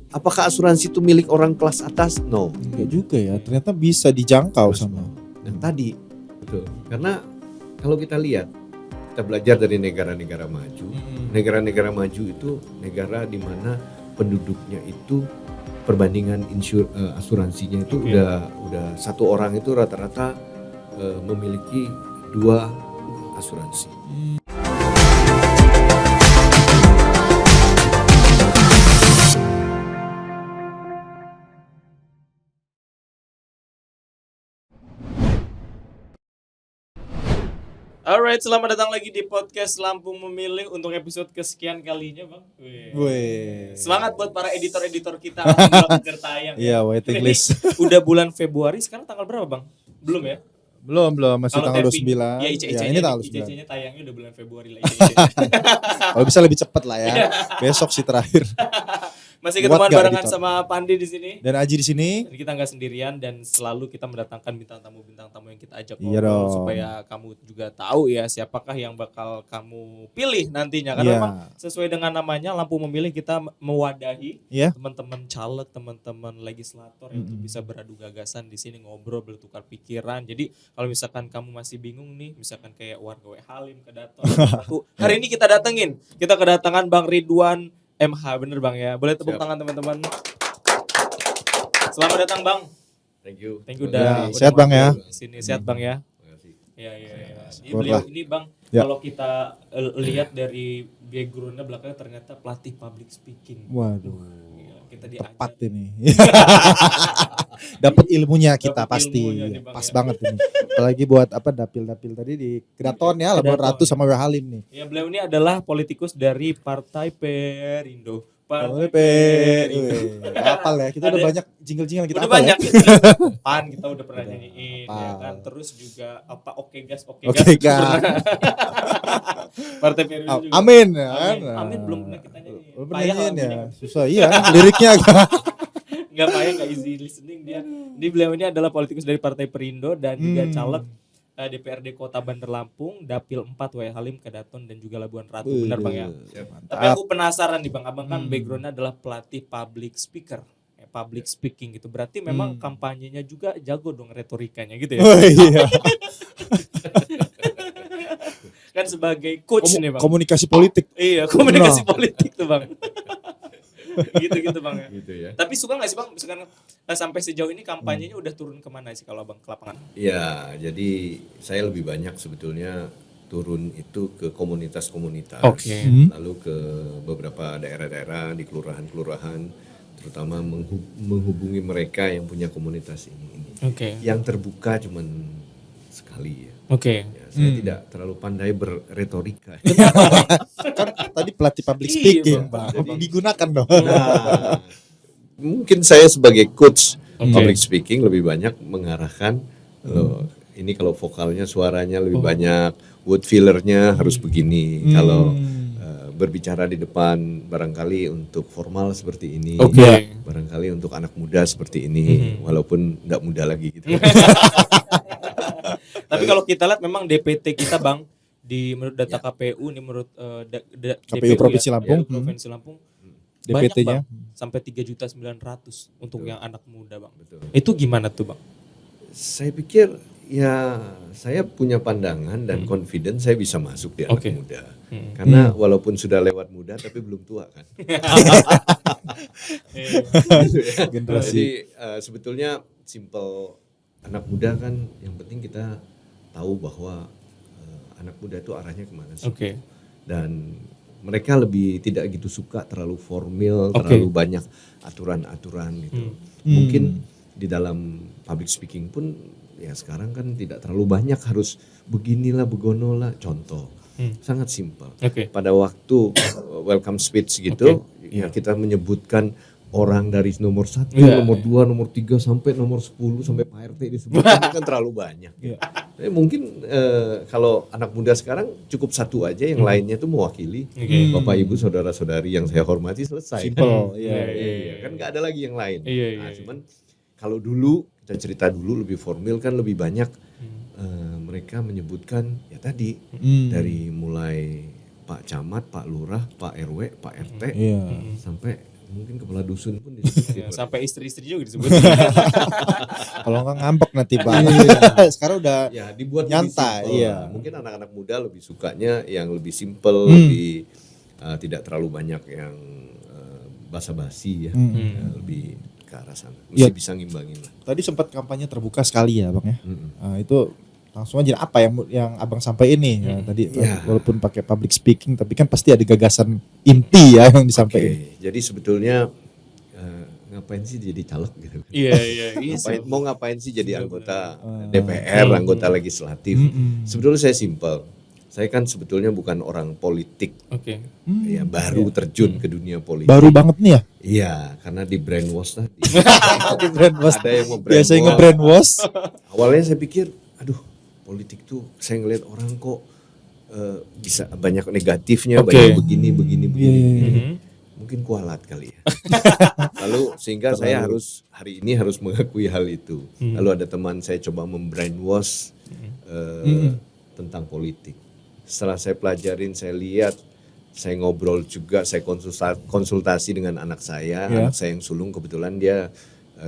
Apakah asuransi itu milik orang kelas atas? No. Enggak juga ya, ternyata bisa dijangkau sama. Dan tadi, betul. Karena kalau kita lihat, kita belajar dari negara-negara maju. Negara-negara maju itu negara di mana penduduknya itu perbandingan asuransinya itu udah satu orang itu rata-rata memiliki 2 asuransi. Alright, selamat datang lagi di podcast Lampung Memilih untuk episode kesekian kalinya, Bang. Wih. Semangat buat para editor-editor kita yang kejar tayang. Iya, waiting Ini list. Udah bulan Februari, sekarang tanggal berapa, Bang? Belum ya? Belum, masih Kalau tanggal tapping, 29. Ya, Ya, ini tanggal 29. ICC-nya tayangnya udah bulan Februari lah. Kalau bisa lebih cepat lah ya. Besok sih terakhir. Masih Buat ketemuan gak barengan editor? sama Pandi di sini. Dan Aji di sini. Dan kita nggak sendirian dan selalu kita mendatangkan bintang tamu yang kita ajak Iya ngobrol dong. supaya kamu juga tahu ya siapakah yang bakal kamu pilih nantinya. Karena Iya. memang sesuai dengan namanya Lampu Memilih, kita mewadahi Iya. teman-teman caleg, teman-teman legislator yang untuk bisa beradu gagasan di sini, ngobrol, bertukar pikiran. Jadi kalau misalkan kamu masih bingung nih, misalkan kayak warga W Halim kedatangan aku, hari ini kita kedatangan Bang Ridwan MH, bener Bang ya. Boleh tepuk tangan teman-teman. Selamat datang Bang. Thank you. udah sehat, Bang, ya. Sini sehat Bang ya. Terima kasih. Iya. Ini Syukurlah. beliau ini Bang, Ya. kalau kita lihat dari backgroundnya belakangnya ternyata pelatih public speaking. Waduh. Iya, kita diajak. Tepat ini. Dapat ilmunya kita Dapat pasti. ilmunya nih, Bang, Pas ya. banget ini. Apalagi buat dapil-dapil tadi di Kedaton ya, Labuan Kedaton. Ratu sama W Halim nih. Ya, beliau ini adalah politikus dari Partai Perindo. Partai Apal ya, kita udah Ada- banyak jingle-jingle kita Udah apal banyak ya. Pan kita udah pernah nyanyiin ya hafal. kan. Terus juga apa Oke Gas. Oke, Gas. Partai Perindo juga. Amin ya kan. Amin belum pernah kita nyanyiin. Belum pernah Payah nyanyiin ya. lagunya. Susah iya, liriknya agak. Nggak payah, nggak easy listening dia. Di beliau ini adalah politikus dari Partai Perindo dan juga caleg DPRD Kota Bandar Lampung, Dapil 4 W Halim, Kedaton dan juga Labuan Ratu. Benar Bang ya? Tapi aku penasaran nih Bang, Abang kan backgroundnya adalah pelatih public speaker. Public speaking gitu. Berarti memang kampanyenya juga jago dong, retorikanya gitu ya. Oh iya. Kan sebagai coach nih Bang. Komunikasi politik. Iya, komunikasi Benar. politik tuh Bang. gitu Bang ya. Gitu ya. Tapi suka gak sih Bang, misalkan sampai sejauh ini kampanyenya udah turun kemana sih kalau Abang ke lapangan? Ya, jadi saya lebih banyak sebetulnya turun itu ke komunitas-komunitas. Oke. Lalu ke beberapa daerah-daerah di kelurahan-kelurahan, terutama menghubungi mereka yang punya komunitas ini. Oke. Yang terbuka cuman sekali ya. Oke. Ya, saya tidak terlalu pandai berretorika. Kan tadi pelatih public Iya, speaking, Bang. Pak. Digunakan dong. Nah, mungkin saya sebagai coach Oke. public speaking lebih banyak mengarahkan loh, ini kalau vokalnya suaranya lebih banyak, word fillernya harus begini. Kalau berbicara di depan barangkali untuk formal seperti ini, Oke. barangkali untuk anak muda seperti ini, walaupun tidak muda lagi gitu. Tapi kalau kita lihat memang DPT kita Bang, menurut data KPU nih, menurut KPU Provinsi Lampung. Provinsi Lampung, DPT-nya. banyak, Bang, sampai 3.900.000 untuk yang anak muda Bang. Betul. Itu gimana tuh Bang? Saya pikir ya saya punya pandangan dan confident saya bisa masuk di anak Oke. muda. Karena walaupun sudah lewat muda tapi belum tua kan. Gitu ya. Generasi. Jadi sebetulnya simple, anak muda kan yang penting kita tahu bahwa anak muda itu arahnya kemana sih. Oke. Dan mereka lebih tidak gitu suka terlalu formal, Oke. terlalu banyak aturan-aturan gitu. Mungkin di dalam public speaking pun ya sekarang kan tidak terlalu banyak harus beginilah begonolah, contoh. Sangat simpel. Oke. Pada waktu welcome speech gitu, ya kita menyebutkan orang dari nomor 1, Iya. nomor 2, nomor 3 sampai nomor 10 sampai Pak RT disebutkan kan terlalu banyak. Jadi mungkin kalau anak muda sekarang cukup satu aja, yang lainnya itu mewakili Bapak Ibu saudara-saudari yang saya hormati, selesai. Simple. Iya, kan nggak ada lagi yang lain. Iya, Nah, iya. cuman kalau dulu kita cerita dulu lebih formal kan lebih banyak mereka menyebutkan ya tadi dari mulai Pak Camat, Pak Lurah, Pak RW, Pak RT Iya. sampai mungkin kepala dusun pun disebut. Ya, sampai istri-istri juga disebut. Kalau nggak ngambek nanti Pak. Sekarang udah Ya dibuat nyantai, lebih simple. iya. Mungkin anak-anak muda lebih sukanya yang lebih simple, lebih tidak terlalu banyak yang basa-basi ya. Lebih ke arah sana. Mesti Iya. bisa ngimbangin lah. tadi sempat kampanye terbuka sekali ya Bang ya. Mm-mm. Itu langsung aja apa yang Abang sampaikan nih ya, tadi Iya. walaupun pakai public speaking tapi kan pasti ada gagasan inti ya yang disampaikan. Oke, jadi sebetulnya ngapain sih jadi caleg gitu? Iya, iya. Mau ngapain sih jadi anggota DPR, anggota legislatif? Sebetulnya saya simpel. Saya kan sebetulnya bukan orang politik, Oke. ya baru terjun ke dunia politik. Baru banget nih ya. Iya, karena di brainwash tadi. Di brainwash. Ada yang mau Biasanya brainwash. nge-brainwash. Awalnya saya pikir, aduh, politik tuh saya ngeliat orang kok bisa banyak negatifnya, Oke. banyak begini. Mhm. Mungkin kualat kali ya. Lalu sehingga saya hari ini harus mengakui hal itu. Lalu ada teman saya coba membrainwash tentang politik. Setelah saya pelajarin, saya lihat, saya ngobrol juga, saya konsultasi dengan anak saya. Anak saya yang sulung kebetulan dia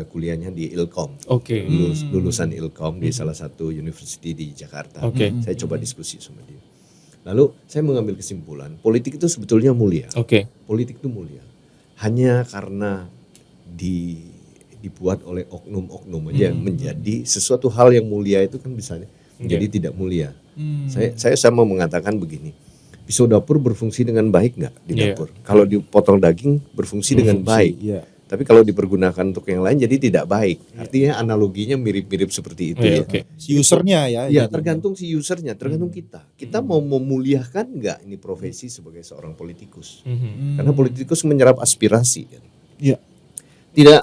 kuliahnya di Ilkom. Oke. Lulusan Ilkom di salah satu university di Jakarta. Oke. Saya coba diskusi sama dia. Lalu saya mengambil kesimpulan, politik itu sebetulnya mulia. Oke. Politik itu mulia. Hanya karena dibuat oleh oknum-oknum aja yang menjadi sesuatu hal yang mulia itu kan bisa menjadi tidak mulia. Saya sama mengatakan begini, pisau dapur berfungsi dengan baik nggak di Iya. dapur? Kalau dipotong daging berfungsi dengan baik. Iya. Tapi kalau dipergunakan untuk yang lain jadi tidak baik. Artinya analoginya mirip-mirip seperti itu Iya, ya. oke. Si usernya ya. Ya tergantung si usernya, tergantung kita. Kita mau memuliakan nggak ini profesi sebagai seorang politikus? Mhm. Karena politikus menyerap aspirasi. Kan? Iya. Tidak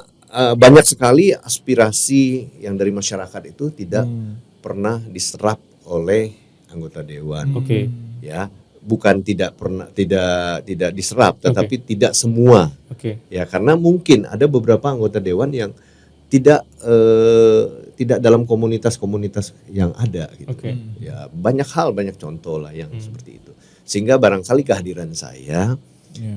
banyak sekali aspirasi yang dari masyarakat itu tidak pernah diserap oleh anggota dewan. Oke. Ya, bukan tidak diserap, tetapi tidak semua. Oke. Ya, karena mungkin ada beberapa anggota dewan yang tidak dalam komunitas-komunitas yang ada gitu. Oke. Ya, banyak contoh lah yang seperti itu. Sehingga barangkali kehadiran saya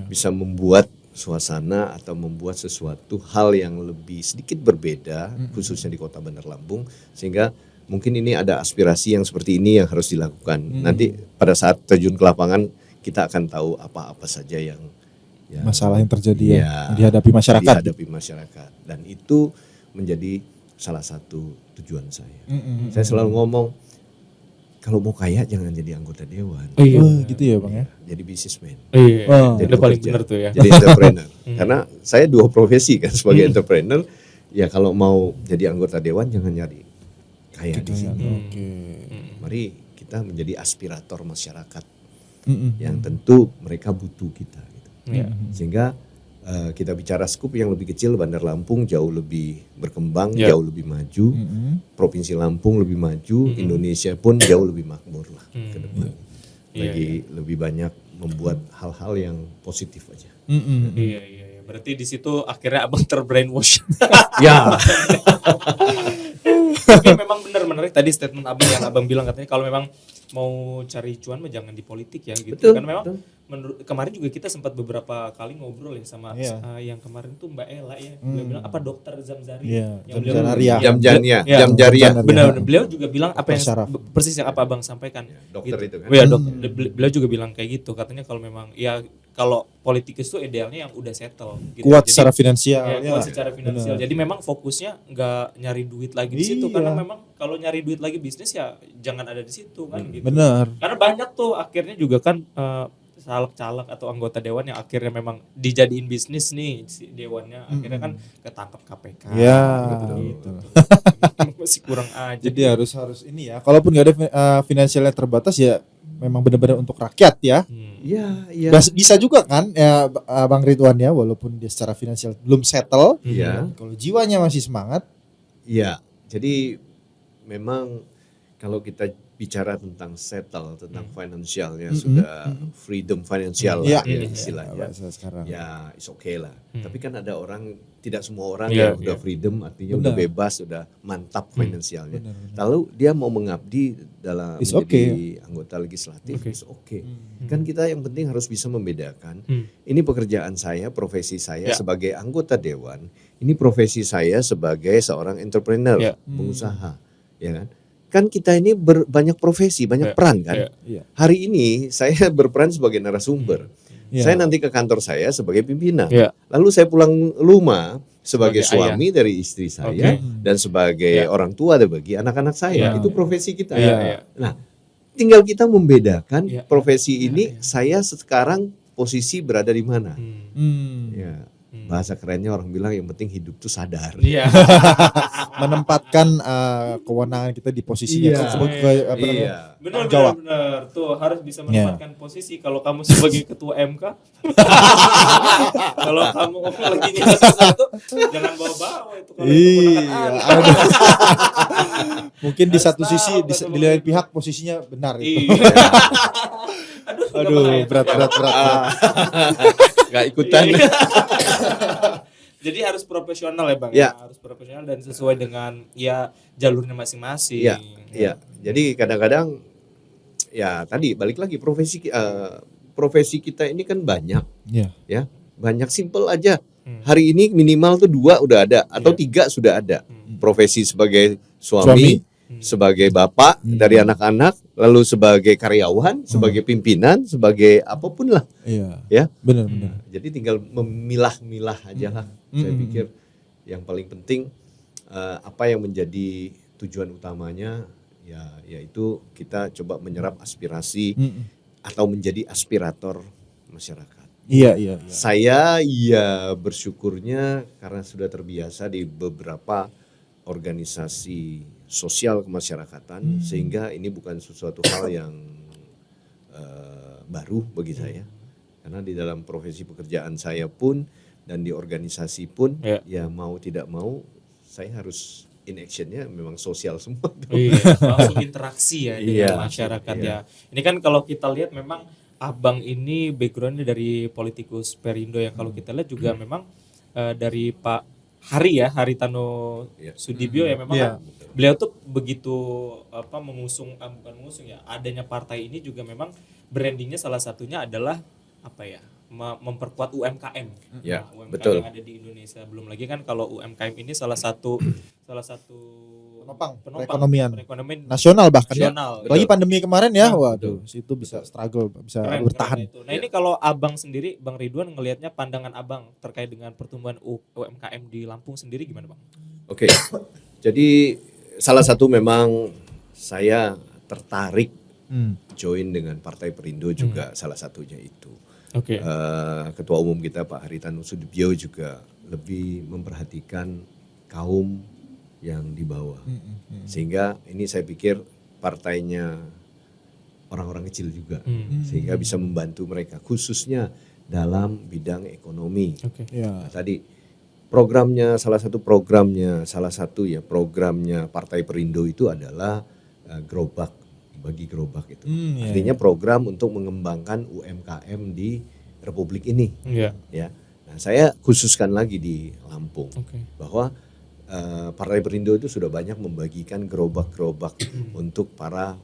bisa membuat suasana atau membuat sesuatu hal yang lebih sedikit berbeda, khususnya di Kota Bandar Lampung, sehingga mungkin ini ada aspirasi yang seperti ini yang harus dilakukan. Nanti pada saat terjun ke lapangan kita akan tahu apa-apa saja yang Masalah yang terjadi ya, yang dihadapi masyarakat. dihadapi masyarakat. Dan itu menjadi salah satu tujuan saya. Saya selalu ngomong, kalau mau kaya jangan jadi anggota dewan, Oh iya. Oh, gitu ya Bang ya. jadi businessman. Iya. Oh. Jadi Udah paling bekerja, benar tuh ya. jadi entrepreneur. Karena saya dua profesi kan sebagai entrepreneur. Ya kalau mau jadi anggota dewan jangan nyari kaya di sini. Oke. Mari kita menjadi aspirator masyarakat Mm-mm. yang tentu mereka butuh kita. Gitu. Iya. Sehingga kita bicara skup yang lebih kecil, Bandar Lampung jauh lebih berkembang, Ya. jauh lebih maju. Provinsi Lampung lebih maju, Indonesia pun jauh lebih makmur lah ke depan. Lebih banyak membuat hal-hal yang positif aja. Iya. Berarti di situ akhirnya abang terbrainwash. Ya. Tapi memang benar menarik tadi statement abang yang abang bilang katanya kalau memang mau cari cuan mah jangan di politik ya gitu. Betul, Karena memang betul. menurut kemarin juga kita sempat beberapa kali ngobrol ya sama Iya. yang kemarin tuh Mbak Ela ya. Beliau bilang apa Dokter Zamzari. Iya, Yang beliau- Zamzaria. Iya, Jam-jariah, Iya. jam-jariah. Benar, beliau juga bilang apa yang Syaraf. persis yang apa abang sampaikan. Dokter itu kan. Oh ya beliau juga bilang kayak gitu. Katanya kalau memang ya kalau politikus itu idealnya yang udah settle. Gitu. Kuat Jadi, secara finansial. ya, kuat secara finansial. Jadi memang fokusnya nggak nyari duit lagi di situ Iya. karena memang kalau nyari duit lagi bisnis ya jangan ada di situ kan gitu. Benar. Karena banyak tuh akhirnya juga kan caleg-caleg atau anggota dewan yang akhirnya memang dijadiin bisnis nih si dewannya akhirnya kan ketangkap KPK. Ya, gitu. Masih kurang aja. Jadi harus ini ya. Kalaupun nggak ada finansialnya terbatas ya memang benar-benar untuk rakyat ya. Iya, iya. Bisa juga kan ya Bang Ridwan ya walaupun dia secara finansial belum settle. Iya. Kalau jiwanya masih semangat. Iya. Jadi memang kalau kita bicara tentang settle, tentang finansialnya sudah freedom finansial Iya. lah ya istilahnya. Bahasa sekarang. Ya, it's okay lah. Tapi kan ada orang, tidak semua orang Iya, yang udah iya. freedom, artinya Benar. udah bebas, udah mantap finansialnya. Benar. Lalu dia mau mengabdi dalam It's menjadi anggota legislatif, Okay. it's okay. Kan kita yang penting harus bisa membedakan. Hmm. Ini pekerjaan saya, profesi saya Ya. sebagai anggota dewan. Ini profesi saya sebagai seorang entrepreneur, Ya. pengusaha, ya kan? Kan kita ini banyak profesi, banyak Ya. peran kan. Ya. Iya. Hari ini saya berperan sebagai narasumber. Ya. Saya nanti ke kantor saya sebagai pimpinan. Ya. Lalu saya pulang rumah sebagai Sebagai suami dari istri saya Oke. dan sebagai Ya. orang tua bagi anak-anak saya. Ya. Itu profesi kita. Iya, iya. Nah, tinggal kita membedakan Ya. profesi ini Ya. saya sekarang posisi berada di mana. Ya. Hmm. Bahasa kerennya orang bilang yang penting hidup tuh sadar. Iya. Menempatkan kewenangan kita di posisinya. Iya. Apa namanya? Iya. Benar, Jawab. benar. Tuh harus bisa Iya. menempatkan posisi. Kalau kamu sebagai ketua MK, kalau kamu lagi nyintas sesuatu, jangan bawa-bawa itu. Kalau itu Iya. keponakan Anda. Mungkin di Harus satu tahu sisi di, betul di lain betul. pihak posisinya benar itu. Iya. Aduh, nggak berat. Gak ikutan. Iya. Jadi harus profesional ya Bang. Ya. Harus profesional dan sesuai dengan ya jalurnya masing-masing. Iya, iya. Jadi kadang-kadang ya tadi balik lagi profesi kita ini kan banyak, Iya. ya. Banyak simple aja. Hmm. Hari ini minimal tuh 2 udah ada atau Iya. 3 sudah ada. Hmm. Profesi sebagai suami, sebagai bapak dari anak-anak, lalu sebagai karyawan, sebagai pimpinan, sebagai apapun lah. Iya. Ya. Benar. Jadi tinggal memilah-milah aja lah. Saya pikir yang paling penting apa yang menjadi tujuan utamanya ya yaitu kita coba menyerap aspirasi atau menjadi aspirator masyarakat. Iya. Saya bersyukurnya karena sudah terbiasa di beberapa organisasi sosial kemasyarakatan sehingga ini bukan sesuatu hal yang baru bagi saya. Karena di dalam profesi pekerjaan saya pun dan di organisasi pun ya mau tidak mau saya harus in actionnya memang sosial semua. Iya, langsung interaksi ya dengan Iya, masyarakat iya. ya. Ini kan kalau kita lihat memang Abang ini backgroundnya dari politikus Perindo yang kalau kita lihat juga memang dari Pak Haritano Iya. Sudibyo ya memang Iya. kan beliau tuh begitu mengusung bukan mengusung ya adanya partai ini juga memang brandingnya salah satunya adalah apa ya memperkuat UMKM. Ya, UMKM betul. yang ada di Indonesia. Belum lagi kan kalau UMKM ini salah satu Penopang perekonomian nasional bahkan ya. nasional. Lagi pandemi kemarin ya, Nah, waduh, situ bisa struggle, bisa Keren, bertahan. keren itu. Nah ini kalau Abang sendiri, Bang Ridwan ngelihatnya pandangan Abang terkait dengan pertumbuhan UMKM di Lampung sendiri gimana Bang? Oke. Jadi salah satu memang saya tertarik join dengan Partai Perindo juga salah satunya itu. Oke. Ketua Umum kita Pak Haritano Sudibyo juga lebih memperhatikan kaum yang di bawah. Sehingga ini saya pikir partainya orang-orang kecil juga. Sehingga bisa membantu mereka khususnya dalam bidang ekonomi. Oke. Ya. Nah, tadi programnya salah satu programnya Partai Perindo itu adalah gerobak, bagi gerobak itu. Iya, Artinya program untuk mengembangkan UMKM di Republik ini. Iya. Ya. Nah, saya khususkan lagi di Lampung Oke. bahwa Partai Perindo itu sudah banyak membagikan gerobak-gerobak untuk para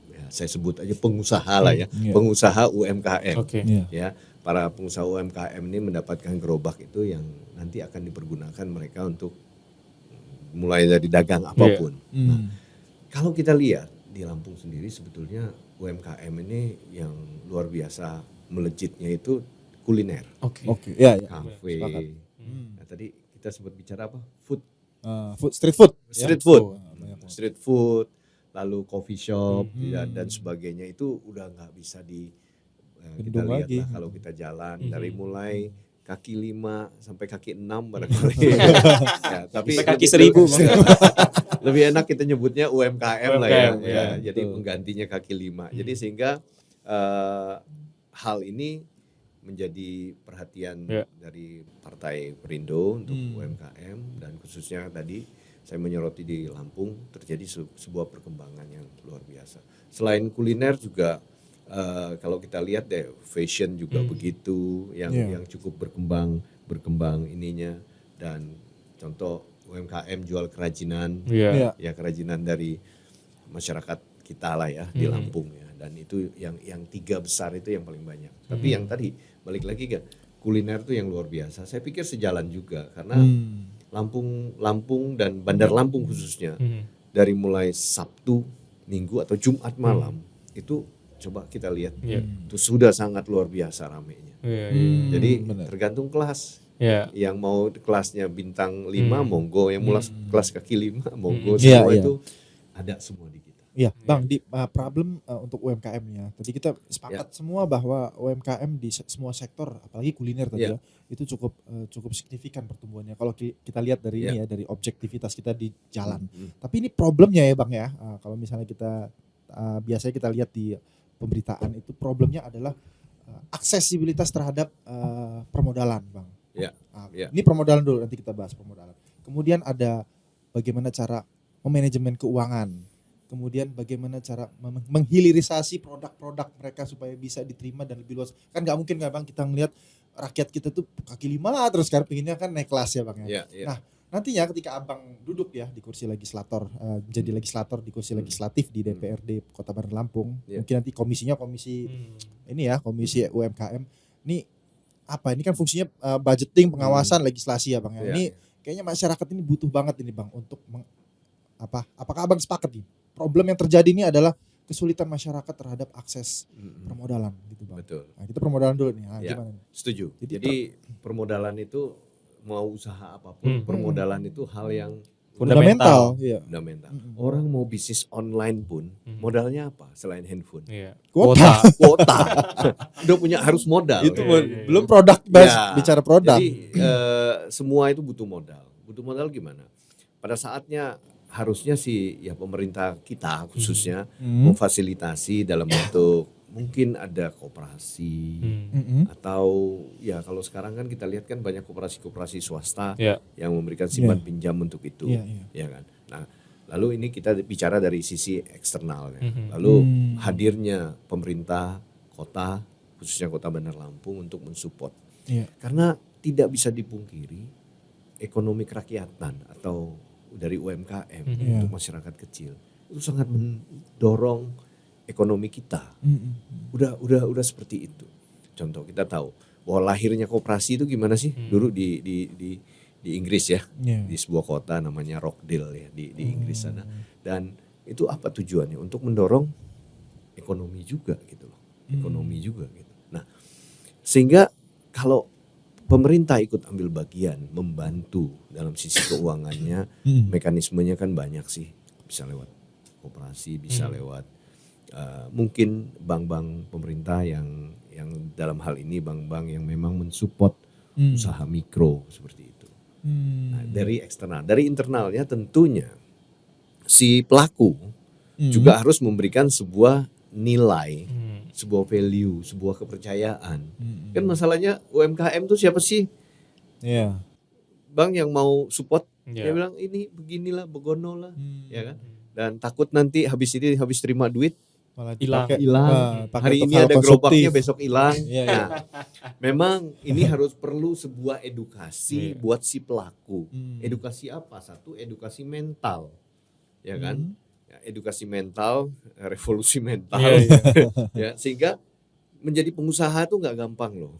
ya, saya sebut aja pengusaha lah ya, Iya. pengusaha UMKM. Oke. Iya. Ya, para pengusaha UMKM ini mendapatkan gerobak itu yang nanti akan dipergunakan mereka untuk mulai dari dagang apapun. Nah, kalau kita lihat di Lampung sendiri sebetulnya UMKM ini yang luar biasa melejitnya itu kuliner, Oke. Oke, ya. kafe. sepakat. Nah, tadi kita sempat bicara apa? Food, Street food. street ya. food, Oh, banyak banget. street food, lalu coffee shop ya, dan sebagainya itu udah nggak bisa kita Bendung lihat lagi. lah kalau kita jalan dari mulai kaki 5 sampai kaki 6 barangkali. Ya, tapi Sampai kaki lebih- 1000 Bang. lebih enak kita nyebutnya UMKM lah ya. UMKM, Ya, ya, jadi betul. penggantinya kaki 5. Jadi sehingga hal ini menjadi perhatian Ya. dari Partai Perindo untuk UMKM dan khususnya tadi saya menyoroti di Lampung terjadi sebuah perkembangan yang luar biasa. Selain kuliner juga kalau kita lihat deh fashion juga begitu yang cukup berkembang ininya, dan contoh UMKM jual kerajinan, Iya. ya kerajinan dari masyarakat kita lah ya di Lampung ya, dan itu yang 3 besar itu yang paling banyak. Tapi yang tadi balik lagi ke kuliner tuh yang luar biasa. Saya pikir sejalan juga karena Lampung dan Bandar Lampung khususnya dari mulai Sabtu, Minggu atau Jumat malam itu coba kita lihat itu sudah sangat luar biasa ramenya. Jadi tergantung kelas. Yang mau kelasnya bintang 5 monggo, yang mau kelas kaki 5 monggo, semua itu ada semua di kita. Iya, Bang, di problem untuk UMKM-nya. Tadi kita sepakat semua bahwa UMKM di semua sektor, apalagi kuliner tadi ya, itu cukup signifikan pertumbuhannya. Kalau kita lihat dari ini ya, dari objektivitas kita di jalan. Tapi ini problemnya ya, Bang ya. Kalau misalnya kita biasanya kita lihat di pemberitaan itu, problemnya adalah aksesibilitas terhadap permodalan, Bang. Ini permodalan dulu, nanti kita bahas permodalan. Kemudian ada bagaimana cara memanajemen keuangan. Kemudian bagaimana cara menghilirisasi produk-produk mereka supaya bisa diterima dan lebih luas. Kan nggak mungkin nggak Bang kita ngelihat rakyat kita tuh kaki 5 terus kan pengennya kan naik kelas ya Bang ya. Nah nantinya ketika Abang duduk ya di kursi legislator, jadi legislator di kursi legislatif di DPRD Kota Bandar Lampung, mungkin nanti komisinya komisi ini ya, komisi UMKM. Ini apa? Ini kan fungsinya budgeting, pengawasan, legislasi ya Bang ya. Ini kayaknya masyarakat ini butuh banget ini Bang untuk apakah Abang sepakat nih? Problem yang terjadi ini adalah kesulitan masyarakat terhadap akses permodalan gitu Bang. Betul. Nah, kita permodalan dulu nih. Gimana nih? Setuju. Jadi permodalan itu mau usaha apapun, permodalan itu hal yang fundamental. Fundamental. Orang mau bisnis online pun modalnya apa selain handphone? Kuota. Udah punya harus modal. Itu belum produk, bicara produk. Jadi semua itu butuh modal. Butuh modal gimana? Pada saatnya harusnya sih ya pemerintah kita khususnya memfasilitasi dalam bentuk mungkin ada koperasi atau ya kalau sekarang kan kita lihat kan banyak koperasi-koperasi swasta yang memberikan simpan pinjam untuk itu, ya kan. Nah, lalu ini kita bicara dari sisi eksternal ya. Lalu hadirnya pemerintah kota khususnya Kota Bandar Lampung untuk mensupport. Karena tidak bisa dipungkiri ekonomi kerakyatan atau dari UMKM untuk masyarakat kecil itu sangat mendorong ekonomi kita. Udah seperti itu. Contoh kita tahu bahwa lahirnya koperasi itu gimana sih? Dulu di Inggris ya, di sebuah kota namanya Rockdale ya di Inggris sana. Dan itu apa tujuannya? Untuk mendorong ekonomi juga gitu loh. Ekonomi juga gitu. Nah, sehingga kalau pemerintah ikut ambil bagian membantu dalam sisi keuangannya, mekanismenya kan banyak sih, bisa lewat koperasi, bisa lewat mungkin bank-bank pemerintah yang dalam hal ini bank-bank yang memang mensupport usaha mikro seperti itu. Nah, dari eksternal, dari internalnya tentunya si pelaku juga harus memberikan sebuah nilai, sebuah value, sebuah kepercayaan. Kan masalahnya UMKM tuh siapa sih? Bang yang mau support, dia bilang ini beginilah, begono lah, ya kan? Dan takut nanti habis terima duit hilang. Hari ini ada gerobaknya, besok hilang. Nah, memang ini harus perlu sebuah edukasi buat si pelaku. Edukasi apa? Satu, edukasi mental, ya kan? Edukasi mental, revolusi mental, ya sehingga menjadi pengusaha tuh nggak gampang loh,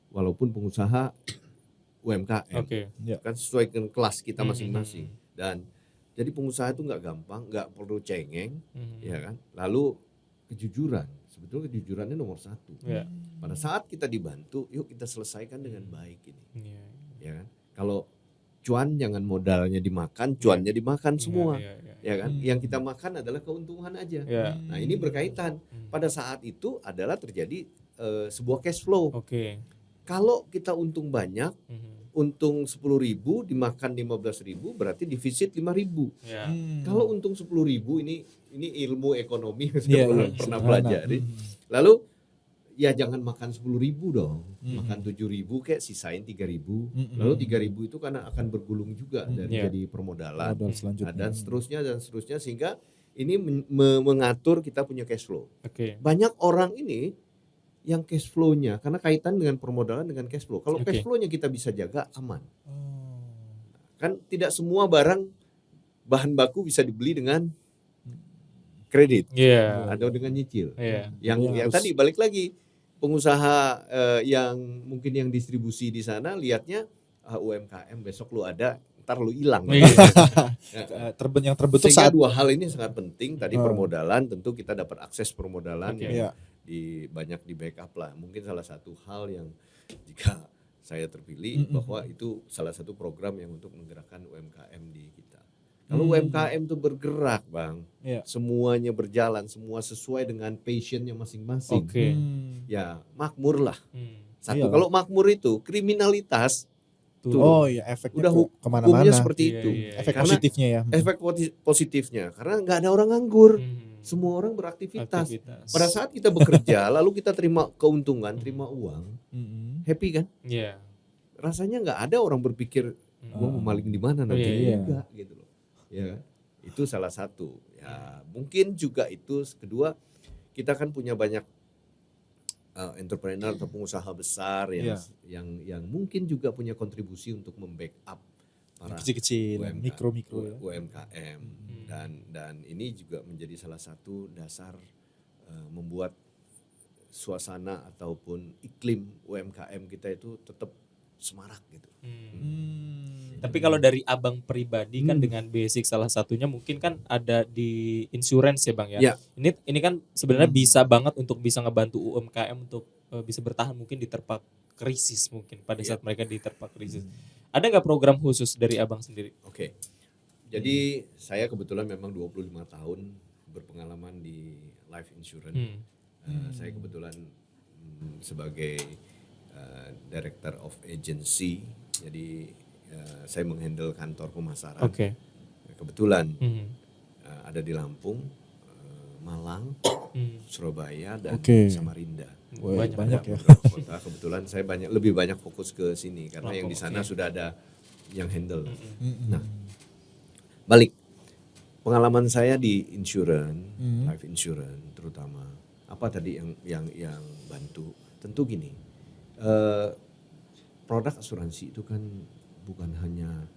walaupun pengusaha UMKM kan sesuai dengan kelas kita masing-masing, dan jadi pengusaha itu nggak gampang, nggak perlu cengeng, ya kan. Lalu kejujuran, sebetulnya kejujurannya nomor 1. Pada saat kita dibantu, yuk kita selesaikan dengan baik ini, ya kan. Kalau cuan jangan modalnya dimakan, cuannya dimakan semua. Ya kan? Yang kita makan adalah keuntungan aja. Nah, ini berkaitan. Pada saat itu adalah terjadi sebuah cash flow. Kalau kita untung banyak, untung 10.000 dimakan 15.000 berarti defisit 5.000. Kalau untung 10.000 ini ilmu ekonomi pernah pelajari. Lalu ya jangan makan 10.000 dong, makan 7.000 kayak sisain 3.000, lalu 3.000 itu karena akan bergulung juga dari jadi permodalan, modal selanjutnya. dan seterusnya sehingga ini mengatur kita punya cash flow. Oke. Banyak orang ini yang cash flow-nya karena kaitan dengan permodalan dengan cash flow. Kalau cash flow-nya kita bisa jaga aman. Kan tidak semua barang bahan baku bisa dibeli dengan kredit atau dengan nyicil. Yang tadi balik lagi pengusaha yang mungkin yang distribusi di sana lihatnya UMKM besok lu ada, ntar lu hilang. Yang terbentuk Sehingga saat dua hal ini sangat penting. Tadi permodalan, tentu kita dapat akses permodalan yang banyak di backup lah. Mungkin salah satu hal yang jika saya terpilih bahwa itu salah satu program yang untuk menggerakkan UMKM di kita. Kalau UMKM itu bergerak, Bang, semuanya berjalan, semua sesuai dengan passionnya masing-masing. Ya makmur lah. Satu, kalau makmur itu kriminalitas efeknya udah kemana-mana. hukumnya seperti itu. Efek Karena positifnya ya. Efek positifnya, karena nggak ada orang nganggur. Semua orang beraktivitas. Pada saat kita bekerja, lalu kita terima keuntungan, terima uang, happy kan? Rasanya nggak ada orang berpikir, gua mau maling di mana nanti, enggak gitu loh. Ya, itu salah satu. Ya, mungkin juga itu kedua, kita kan punya banyak entrepreneur atau pengusaha besar yang mungkin juga punya kontribusi untuk membackup para kecil-kecil, mikro-mikro UMKM dan ini juga menjadi salah satu dasar membuat suasana ataupun iklim UMKM kita itu tetap semarak gitu. Tapi kalau dari abang pribadi kan dengan basic salah satunya mungkin kan ada di insurance ya Bang ya. Ini kan sebenarnya bisa banget untuk bisa ngebantu UMKM untuk bisa bertahan mungkin diterpa krisis mungkin pada saat mereka diterpa krisis. Ada nggak program khusus dari abang sendiri? Oke. Jadi saya kebetulan memang 25 tahun berpengalaman di life insurance. Saya kebetulan sebagai Director of Agency, jadi saya menghandle kantor pemasaran. Kebetulan ada di Lampung, Malang, Surabaya dan Samarinda. Banyak ya. Kota. Kebetulan saya lebih banyak fokus ke sini karena yang di sana sudah ada yang handle. Nah, balik pengalaman saya di insurance, life insurance terutama. Apa tadi yang bantu? Tentu gini. Produk asuransi itu kan bukan hanya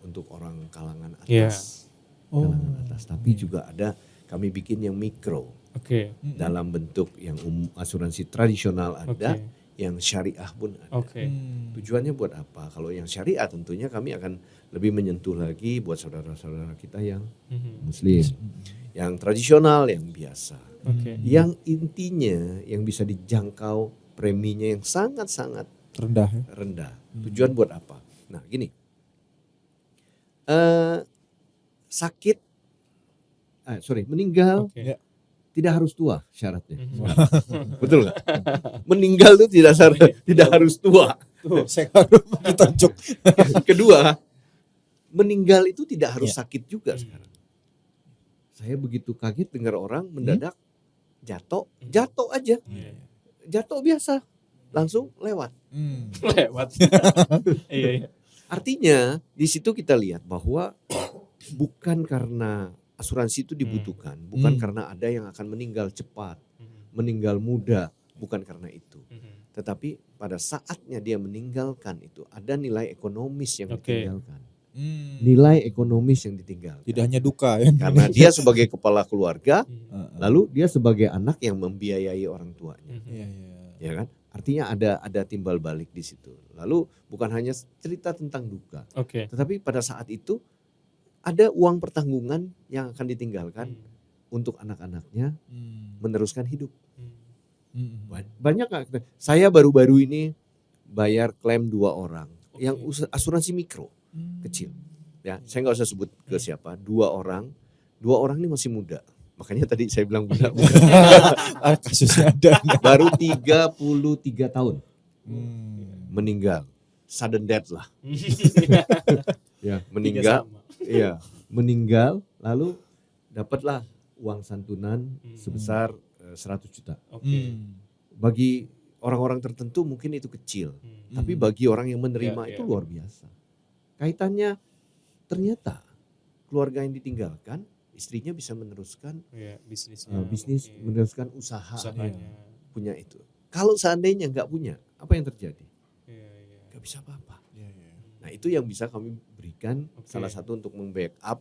untuk orang kalangan atas, tapi juga ada kami bikin yang mikro, dalam bentuk yang asuransi tradisional ada, yang syariah pun ada. Tujuannya buat apa? Kalau yang syariah tentunya kami akan lebih menyentuh lagi buat saudara-saudara kita yang Muslim, yang tradisional, yang biasa, yang intinya yang bisa dijangkau preminya yang sangat-sangat rendah. Tujuan buat apa? Nah gini, meninggal tidak harus tua syaratnya. Betul nggak? Meninggal itu tidak harus tua. Saya harus ditunjuk. Kedua, meninggal itu tidak harus sakit juga sekarang. Saya begitu kaget dengar orang mendadak jatuh aja. Jatuh biasa, langsung lewat. Artinya di situ kita lihat bahwa bukan karena asuransi itu dibutuhkan, bukan karena ada yang akan meninggal cepat, meninggal muda, bukan karena itu. Tetapi pada saatnya dia meninggalkan itu ada nilai ekonomis yang ditinggalkan. Nilai ekonomis yang ditinggalkan. Tidak hanya duka ya. Karena dia sebagai kepala keluarga, lalu dia sebagai anak yang membiayai orang tuanya. Ya kan? Artinya ada timbal balik di situ. Lalu bukan hanya cerita tentang duka, tetapi pada saat itu ada uang pertanggungan yang akan ditinggalkan untuk anak-anaknya meneruskan hidup. Banyak gak? Saya baru-baru ini bayar klaim 2 orang yang asuransi mikro kecil. Ya, saya nggak usah sebut ke siapa. 2 orang ini masih muda. Makanya tadi saya bilang muda. Kasusnya ada. Baru 33 tahun meninggal, sudden death lah. Ya, meninggal. Iya, meninggal lalu dapatlah uang santunan sebesar 100 juta. bagi orang-orang tertentu mungkin itu kecil, tapi bagi orang yang menerima itu luar biasa. Kaitannya ternyata keluarga yang ditinggalkan, istrinya bisa meneruskan bisnis, meneruskan usahanya, punya itu. Kalau seandainya nggak punya, apa yang terjadi? Nggak bisa apa-apa. Nah itu yang bisa kami berikan, salah satu untuk membackup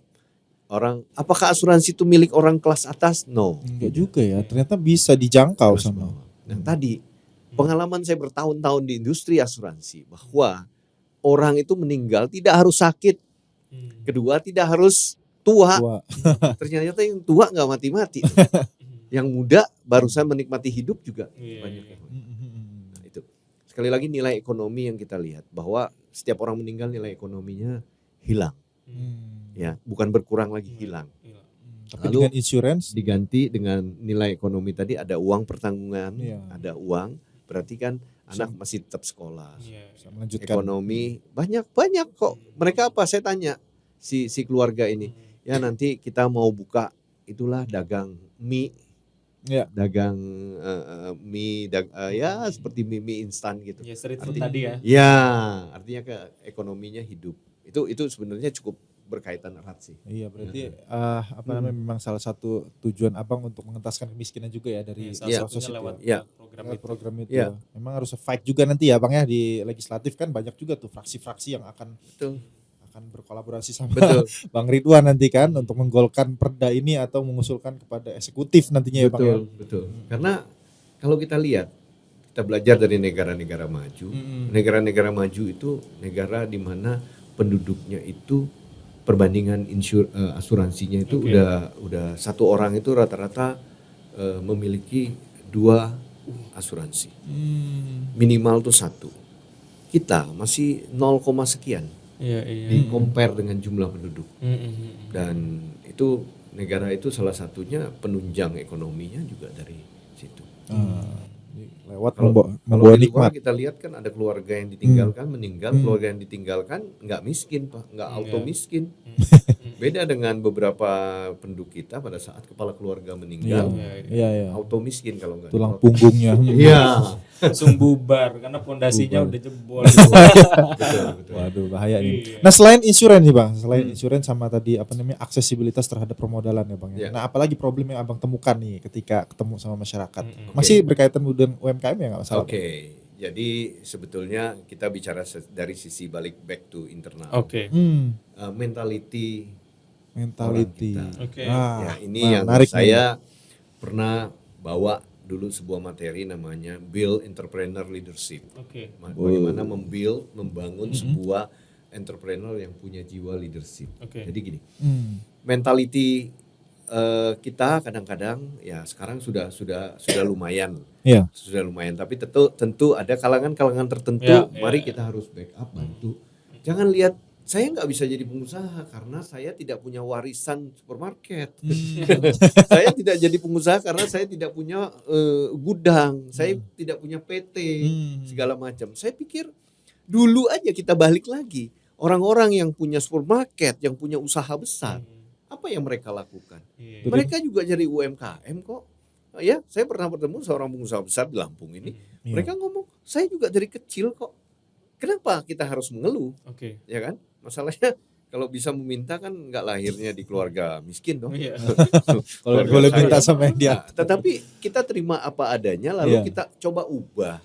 orang. Apakah asuransi itu milik orang kelas atas? No. Enggak juga ya, ternyata bisa dijangkau Kelas sama. bawah. Nah tadi pengalaman saya bertahun-tahun di industri asuransi bahwa orang itu meninggal tidak harus sakit, kedua tidak harus tua. Ternyata yang tua nggak mati-mati, yang muda barusan menikmati hidup juga banyak. Nah, itu sekali lagi nilai ekonomi yang kita lihat bahwa setiap orang meninggal nilai ekonominya hilang, ya bukan berkurang lagi, hilang. Tapi Lalu dengan insurance diganti dengan nilai ekonomi tadi, ada uang pertanggungan, ada uang, berarti kan anak masih tetap sekolah, bisa melanjutkan. ekonomi banyak kok. Mereka apa? Saya tanya si keluarga ini, ya nanti kita mau buka itulah dagang mie, dagang mie, ya seperti mie instan gitu. Ya street food tadi ya. Ya artinya ke ekonominya hidup. Itu sebenarnya cukup berkaitan erat sih. Iya berarti apa namanya memang salah satu tujuan abang untuk mengentaskan kemiskinan juga ya dari sosial lewat program itu. Ya. Memang harus fight juga nanti ya bang ya di legislatif kan banyak juga tuh fraksi-fraksi yang akan berkolaborasi sama Bang Ridwan nanti kan untuk menggolkan perda ini atau mengusulkan kepada eksekutif nantinya ya bang ya. Betul. Karena kalau kita lihat, kita belajar dari negara-negara maju. Negara-negara maju itu negara di mana penduduknya itu perbandingan asuransinya itu udah satu orang itu rata-rata memiliki 2 asuransi. Minimal tuh 1. Kita masih 0, sekian. Di compare dengan jumlah penduduk. Dan itu negara itu salah satunya penunjang ekonominya juga dari situ. Lewat kalau membawa di luar nikmat. kita lihat kan ada keluarga yang ditinggalkan meninggal, keluarga yang ditinggalkan nggak miskin Pak, nggak auto miskin. Beda dengan beberapa penduduk kita pada saat kepala keluarga meninggal, auto miskin kalau nggak tulang punggungnya. Iya. Langsung bubar karena fondasinya udah jebol. Betul. Waduh bahaya ini. Nah selain insurans nih bang, selain insurans sama tadi apa namanya aksesibilitas terhadap permodalan ya bang. Nah apalagi problem yang abang temukan nih ketika ketemu sama masyarakat, masih berkaitan dengan UMKM ya nggak masalah? Jadi sebetulnya kita bicara dari sisi balik back to internal. Mentality. Ya ini yang saya pernah bawa dulu sebuah materi namanya Build Entrepreneur Leadership. Bagaimana membangun sebuah entrepreneur yang punya jiwa leadership. Jadi gini, mentality kita kadang-kadang ya sekarang sudah lumayan, sudah lumayan. Tapi tentu ada kalangan-kalangan tertentu. Mari kita harus backup, bantu. Jangan lihat saya nggak bisa jadi pengusaha karena saya tidak punya warisan supermarket. Saya tidak jadi pengusaha karena saya tidak punya gudang. Saya tidak punya PT segala macam. Saya pikir dulu aja kita balik lagi. Orang-orang yang punya supermarket, yang punya usaha besar, apa yang mereka lakukan? Mereka juga jadi UMKM kok. Ya, saya pernah bertemu seorang pengusaha besar di Lampung ini. Mereka ngomong, saya juga dari kecil kok. Kenapa kita harus mengeluh? Ya kan? Masalahnya kalau bisa meminta kan nggak lahirnya di keluarga miskin dong. Kalau boleh minta sama dia. Tetapi kita terima apa adanya lalu kita coba ubah.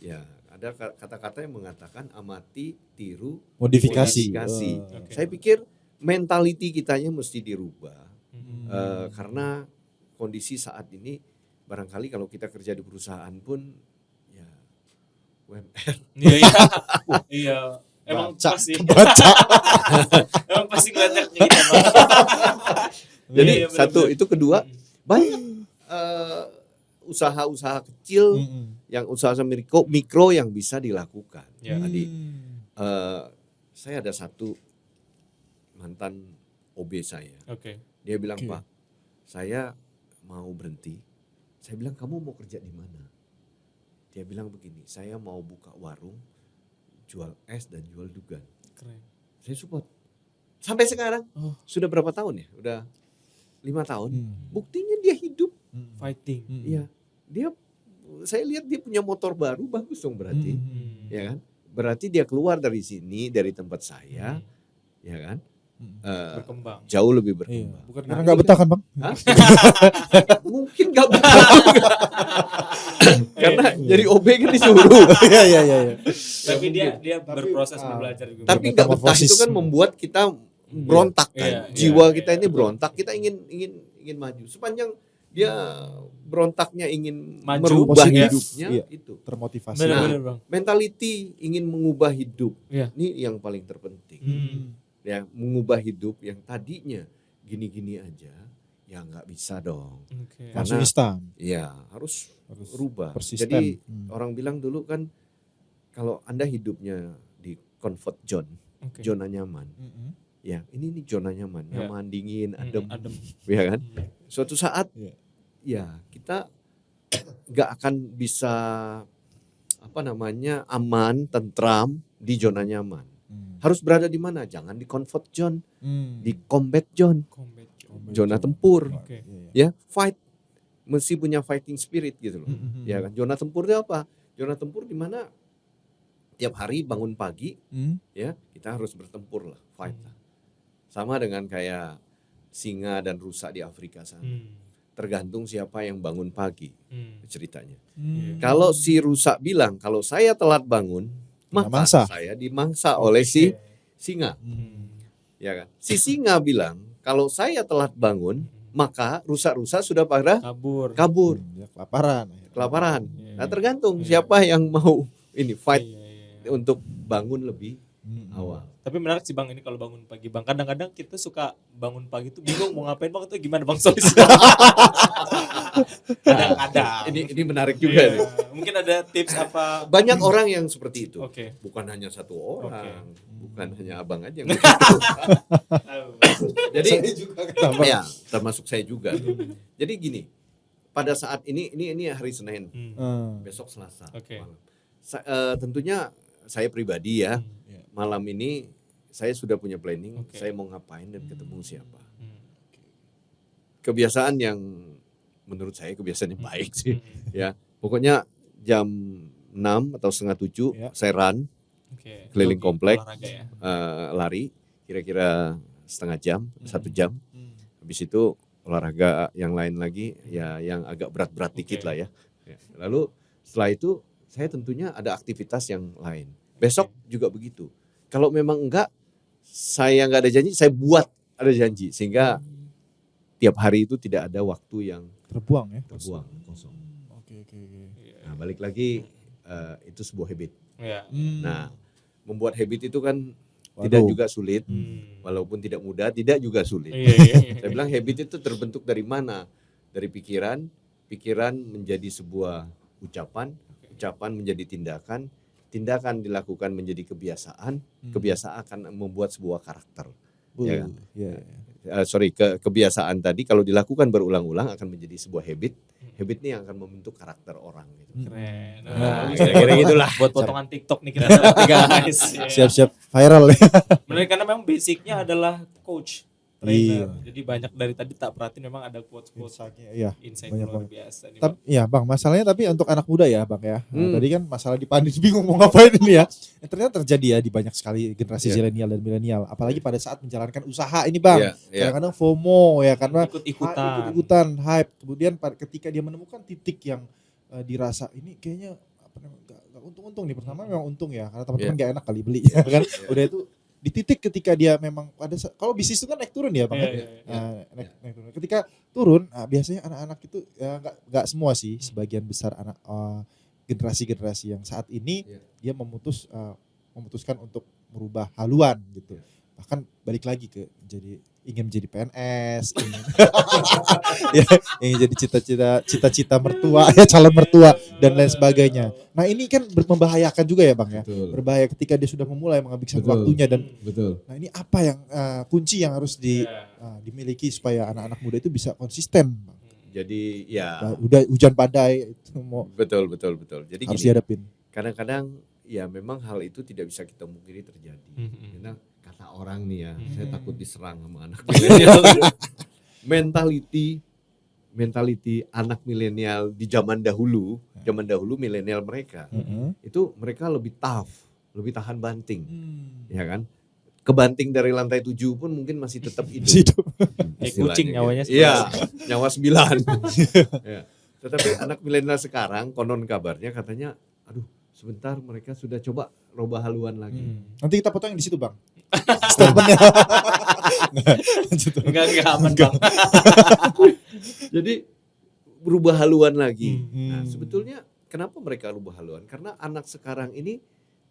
Ya, ada kata-kata yang mengatakan amati, tiru, modifikasi. Saya pikir mentality kitanya mesti dirubah. Karena kondisi saat ini barangkali kalau kita kerja di perusahaan pun ya UMR. Iya. Emang baca. Emang pasti ngeliatnya gitu. Jadi satu itu, kedua banyak usaha-usaha kecil yang usaha mikro yang bisa dilakukan. Tadi saya ada satu mantan OB saya. Dia bilang, Pak, saya mau berhenti. Saya bilang, kamu mau kerja di mana? Dia bilang begini, saya mau buka warung, jual es dan jual dugan. Keren. Saya support. Sampai sekarang sudah berapa tahun ya? Udah 5 tahun. Buktinya dia hidup. Fighting. Iya. Dia saya lihat dia punya motor baru, bagus dong berarti. Hmm. Ya kan? Berarti dia keluar dari sini, dari tempat saya, ya kan? Berkembang. Jauh lebih Iya. berkembang. Bukan Nah, karena ini nggak betah kan bang? Hah? Mungkin gak betah. Karena jadi OB kan disuruh. Iya iya iya. Tapi dia Tapi, berproses belajar juga. Tapi gak betah Metamorfosis. itu kan membuat kita berontak kan. Iya, Jiwa iya, kita iya, ini betul. berontak, kita ingin maju. Sepanjang dia berontaknya ingin Maju, merubah positif. hidupnya, Iya. itu. Termotivasi. Benar-benar bang. Mentality ingin mengubah hidup. Iya. Ini yang paling terpenting. Ya, mengubah hidup yang tadinya gini-gini aja, ya nggak bisa dong. Oke. Karena- Langsung instan. Ya, harus Harus rubah. persisten. Jadi Hmm. orang bilang dulu kan kalau Anda hidupnya di comfort zone, Oke. zona nyaman. Mm-mm. Ya, ini zona nyaman, Ya. nyaman, dingin, adem, Adem. ya kan? Suatu saat Iya. ya kita nggak akan bisa aman, tentram di zona nyaman. Harus berada di mana? Jangan di comfort zone, di combat zone, Combat. zona tempur. Oke. Ya, fight. Mesti punya fighting spirit gitu loh. Mm-mm. Ya kan? Zona tempur itu apa? Zona tempur di mana tiap hari bangun pagi ya kita harus bertempur lah, fight lah. Sama dengan kayak singa dan rusa di Afrika sana. Tergantung siapa yang bangun pagi ceritanya. Kalau si rusa bilang kalau saya telat bangun, maka mangsa. saya dimangsa oleh si singa. Ya kan? Si singa bilang kalau saya telat bangun, maka rusa-rusa sudah pada kabur, Dia kelaparan. kelaparan. Iya. Nah, tergantung Iya. siapa yang mau ini fight Iya. untuk bangun lebih awal. Tapi menarik sih bang ini kalau bangun pagi bang. Kadang-kadang kita suka bangun pagi tuh bingung mau ngapain bang, itu gimana bang solusinya? Kadang-kadang. Ini menarik juga Iya. nih. Mungkin ada tips apa? Banyak orang yang seperti itu. Oke. Bukan hanya satu orang, bukan hanya abang aja yang begitu. Jadi juga kenapa? ya, termasuk saya juga. Jadi gini, pada saat ini hari Senin, besok Selasa. Oke. Malam. Tentunya saya pribadi ya, malam ini saya sudah punya planning, Oke. saya mau ngapain dan ketemu siapa. Kebiasaan yang menurut saya kebiasaan yang baik sih. Ya, pokoknya jam 6 atau setengah 7 Ya. saya run Oke. keliling Jogging, komplek, olahraga ya. lari kira-kira setengah jam, 1 jam. Habis itu olahraga yang lain lagi ya yang agak berat-berat dikit Oke. lah ya. Lalu setelah itu saya tentunya ada aktivitas yang lain. Besok juga begitu. Kalau memang enggak, saya nggak ada janji, saya buat ada janji sehingga tiap hari itu tidak ada waktu yang Terbuang ya. terbuang kosong. Oke. Nah, balik lagi itu sebuah habit. Iya. Nah, membuat habit itu kan Waduh. tidak juga sulit, Hmm. walaupun tidak mudah, tidak juga sulit. Iya. Saya bilang habit itu terbentuk dari mana? Dari pikiran, pikiran menjadi sebuah ucapan, ucapan menjadi tindakan, tindakan dilakukan menjadi kebiasaan, kebiasaan akan membuat sebuah karakter. Ya kan? Kebiasaan tadi kalau dilakukan berulang-ulang akan menjadi sebuah habit. Habit ini yang akan membentuk karakter orang. Gitu. Keren. Nah, Bagus, kira-kira ya. gitulah. Buat potongan TikTok nih kita dapat guys. Iya. Siap-siap viral ya. Benar karena memang basicnya adalah coach, Iya. trainer. Jadi banyak dari tadi tak perhatiin memang ada quotes-quotes Iya. insight banyak luar banget. biasa nih, Tapi Bang. ya bang, masalahnya tapi untuk anak muda ya bang ya. Nah, tadi kan masalah di Pandis bingung mau ngapain ini ya. Ternyata terjadi ya di banyak sekali generasi Iya. zilenial dan milenial. Apalagi pada saat menjalankan usaha ini bang. Iya, iya. Kadang-kadang FOMO ya karena Ikut-ikutan. ikut-ikutan hype. Kemudian ketika dia menemukan titik yang dirasa ini kayaknya apa namanya nggak untung-untung nih. Pertama memang untung ya karena teman-teman nggak enak kali beli ya kan. Udah itu di titik ketika dia memang kalau bisnis itu kan naik turun ya bang. Iya, ya? iya, iya. Naik turun. Ketika turun, biasanya anak-anak itu ya nggak semua sih, sebagian besar anak generasi-generasi yang saat ini dia memutuskan untuk merubah haluan gitu. Bahkan balik lagi ke ingin menjadi PNS, ingin jadi cita-cita mertua, ya calon mertua dan lain sebagainya. Nah ini kan membahayakan juga ya bang ya. Betul. Berbahaya ketika dia sudah memulai menghabiskan Betul. waktunya dan Betul. nah ini apa yang kunci yang harus dimiliki supaya anak-anak muda itu bisa konsisten, Bang? Jadi ya Nah, udah hujan badai itu mau betul. Jadi harus gini, dihadapin. kadang-kadang ya memang hal itu tidak bisa kita mungkiri terjadi. Karena kata orang nih ya, saya takut diserang sama anak milenial. Mentality mentality anak milenial di zaman dahulu milenial mereka itu mereka lebih tough, lebih tahan banting, ya kan? Kebanting dari lantai 7 pun mungkin masih tetap hidup. Kucing nyawanya Iya, nyawa 9. Ya. Tetapi anak milenial sekarang konon kabarnya katanya, aduh sebentar mereka sudah coba roba haluan lagi. Nanti kita potong yang di situ Bang. Statementnya. Enggak aman Bang. Jadi berubah haluan lagi. Nah sebetulnya kenapa mereka rubah haluan? Karena anak sekarang ini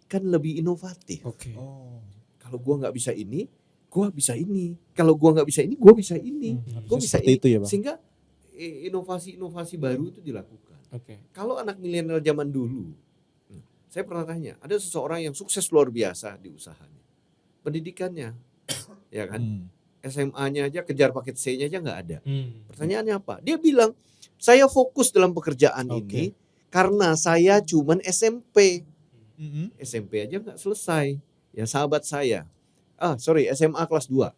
kan lebih inovatif. Oke. Kalau gua nggak bisa ini, gua bisa ini. Kalau gua nggak bisa ini, gua bisa ini. Gua bisa ini. Itu ya Bang. Sehingga inovasi-inovasi baru itu dilakukan. Oke. Kalau anak milenial zaman dulu, saya pernah tanya, ada seseorang yang sukses luar biasa di usahanya, pendidikannya, ya kan, SMA-nya aja kejar paket C-nya aja nggak ada. Pertanyaannya apa? Dia bilang, saya fokus dalam pekerjaan ini karena saya cuman SMP. SMP aja nggak selesai. Ya sahabat saya, SMA kelas 2.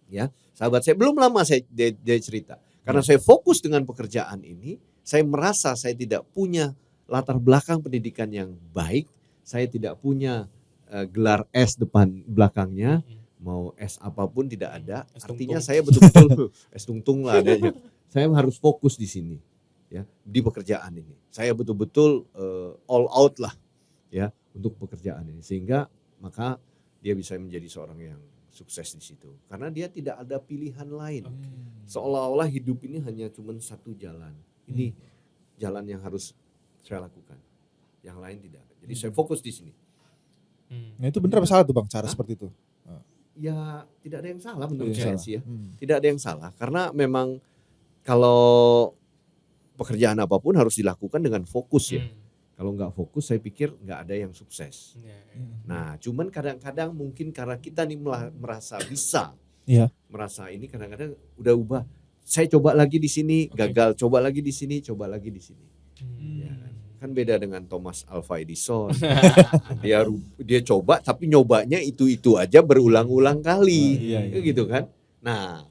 Ya, sahabat saya belum lama dia cerita. Karena saya fokus dengan pekerjaan ini, saya merasa saya tidak punya latar belakang pendidikan yang baik, saya tidak punya gelar S depan belakangnya, mau S apapun tidak ada. Artinya saya betul-betul S tungtung lah adanya. Saya harus fokus di sini, ya, di pekerjaan ini. Saya betul-betul all out lah, ya, untuk pekerjaan ini. Sehingga maka dia bisa menjadi seorang yang sukses di situ. Karena dia tidak ada pilihan lain. Seolah-olah hidup ini hanya cuma satu jalan. Ini jalan yang harus saya lakukan. Yang lain tidak. Jadi saya fokus di sini. Nah itu benar apa salah tuh Bang cara seperti itu? Ya tidak ada yang salah menurut saya sih ya. Tidak ada yang salah. Karena memang kalau pekerjaan apapun harus dilakukan dengan fokus ya. Kalau nggak fokus saya pikir nggak ada yang sukses. Nah cuman kadang-kadang mungkin karena kita nih merasa bisa. Merasa ini kadang-kadang udah ubah. Saya coba lagi di sini, gagal. Coba lagi di sini, coba lagi di sini. Ya, kan beda dengan Thomas Alva Edison. dia coba tapi nyobanya itu aja berulang-ulang kali. Gitu kan. Nah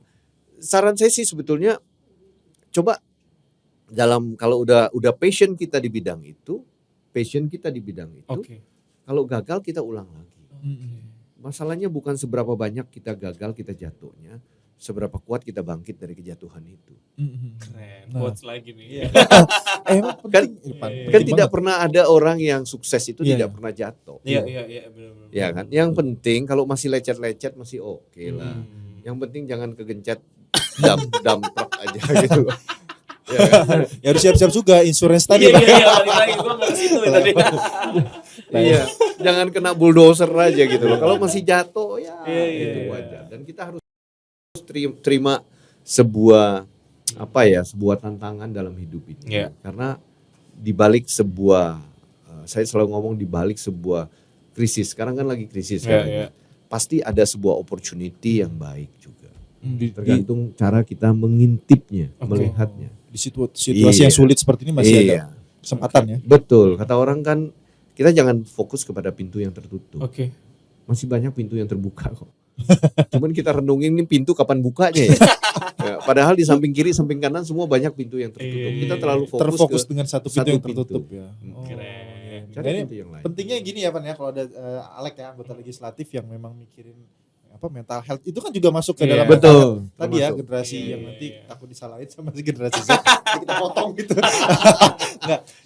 saran saya sih sebetulnya coba kalau udah passion kita di bidang itu, kalau gagal kita ulang lagi. Masalahnya bukan seberapa banyak kita gagal, kita jatuhnya, seberapa kuat kita bangkit dari kejatuhan itu. Keren, quotes lagi nih. Kan tidak pernah ada orang yang sukses itu tidak pernah jatuh. Iya, benar. Ya kan. Yang penting kalau masih lecet-lecet masih oke lah. Yang penting jangan kegencet dampak aja gitu. Ya harus siap-siap juga insurance tadi. Iya, lagi gua mau ke situ tadi. Iya, jangan kena bulldozer aja gitu loh. Kalau masih jatuh ya itu wajar. Dan kita harus terima sebuah sebuah tantangan dalam hidup ini. Karena di balik sebuah saya selalu ngomong di balik sebuah krisis. Sekarang kan lagi krisis kan. Pasti ada sebuah opportunity yang baik juga. Tergantung cara kita mengintipnya, melihatnya. Di situasi yang sulit seperti ini masih ada kesempatan ya. Betul, kata orang kan kita jangan fokus kepada pintu yang tertutup. Masih banyak pintu yang terbuka kok. Cuman kita renungin ini pintu kapan bukanya ya. Padahal di samping kiri, samping kanan semua banyak pintu yang tertutup. Kita terlalu terfokus dengan satu pintu yang tertutup ya. Keren. Cari pintu yang lain. Pentingnya gini ya Pan ya, kalau ada Alek ya anggota legislatif yang memang mikirin mental health itu kan juga masuk ke dalam betul tadi ya generasi yang nanti takut disalahin sama si generasi Z kita potong gitu.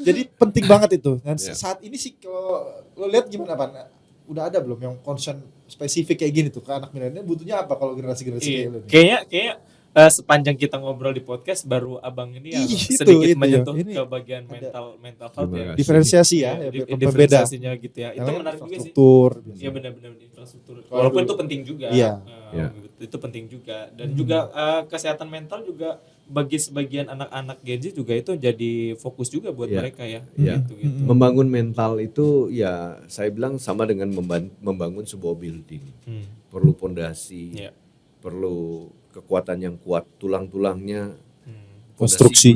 Jadi penting banget itu. Dan saat ini sih kalau lo lihat gimana Pan? Udah ada belum yang concern spesifik kayak gini tuh ke anak milenial butuhnya apa kalau generasi-generasi kayak lo? Kayaknya sepanjang kita ngobrol di podcast baru abang ini yang sedikit menyentuh ke bagian mental health ya. Diferensiasi ya, diferensiasinya gitu ya. Itu menarik juga sih. Iya benar-benar infrastruktur. Walaupun itu penting juga. Itu penting juga dan juga kesehatan mental juga bagi sebagian anak-anak Gen Z juga itu jadi fokus juga buat mereka ya. Gitu. Membangun mental itu ya saya bilang sama dengan membangun sebuah building. Perlu pondasi, perlu kekuatan yang kuat, tulang-tulangnya, konstruksi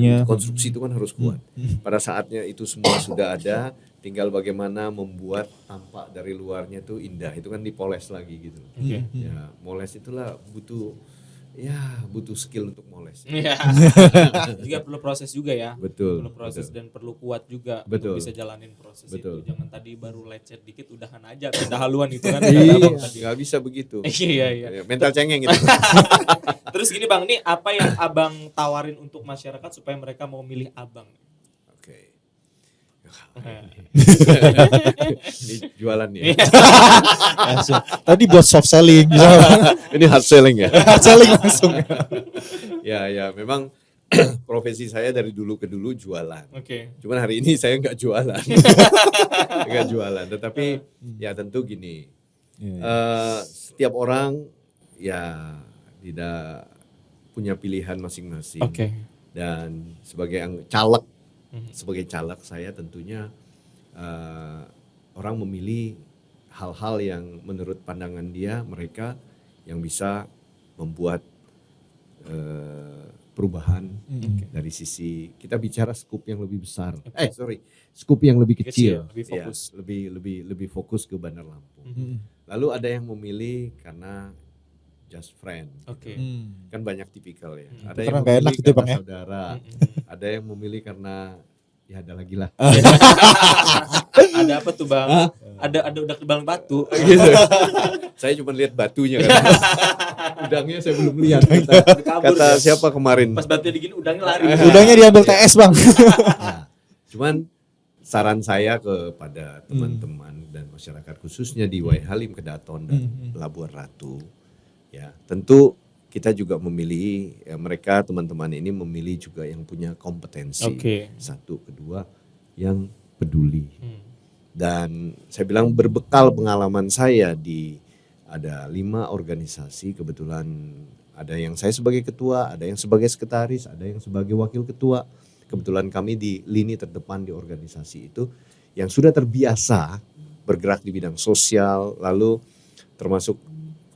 itu kan harus kuat. Pada saatnya itu semua sudah ada, tinggal bagaimana membuat tampak dari luarnya itu indah. Itu kan dipoles lagi gitu. Ya, moles itulah butuh ya butuh skill untuk moles. Iya. Juga perlu proses juga ya. Betul. Perlu proses dan perlu kuat juga Betul. untuk bisa jalanin proses Betul. itu. Jangan tadi baru lecet dikit udahan aja, pindah haluan gitu kan. Iya, Abang tadi. nggak bisa begitu. Iya. Mental cengeng gitu. Terus gini Bang, nih apa yang Abang tawarin untuk masyarakat supaya mereka mau milih Abang? Oke. Ini jualan ya. Langsung. Tadi buat soft selling. Ini hard selling ya. Hard selling langsung. Ya, memang profesi saya dari dulu ke dulu jualan. Oke. Cuman hari ini saya nggak jualan. Nggak jualan. Tetapi ya tentu gini. Setiap orang ya tidak punya pilihan masing-masing. Oke. Dan sebagai caleg, saya tentunya orang memilih hal-hal yang menurut pandangan mereka yang bisa membuat perubahan dari sisi kita bicara skup yang lebih besar. Skup yang lebih kecil. Lebih fokus. Ya, lebih fokus ke Bandar Lampung. Lalu ada yang memilih karena just friend. Oke. Kan banyak tipikal ya. Ada Karena yang nggak enak memilih gitu, Bang, karena ya. saudara. Ada yang memilih karena ya ada lagi lah. Ada apa tuh Bang? Ada udah kebalang batu. Gitu. Saya cuma lihat batunya kan. Udangnya saya belum lihat. Kabur Kata ya. siapa kemarin? Pas batunya digini udangnya lari. Udangnya diambil TS, Bang. Nah, cuman saran saya kepada teman-teman dan masyarakat khususnya di Wai Halim, Kedaton dan Labuan Ratu, ya tentu kita juga memilih ya, mereka teman-teman ini memilih juga yang punya kompetensi. Oke. Satu, kedua yang peduli. Dan saya bilang berbekal pengalaman saya di ada 5 organisasi, kebetulan ada yang saya sebagai ketua, ada yang sebagai sekretaris, ada yang sebagai wakil ketua. Kebetulan kami di lini terdepan di organisasi itu yang sudah terbiasa bergerak di bidang sosial, lalu termasuk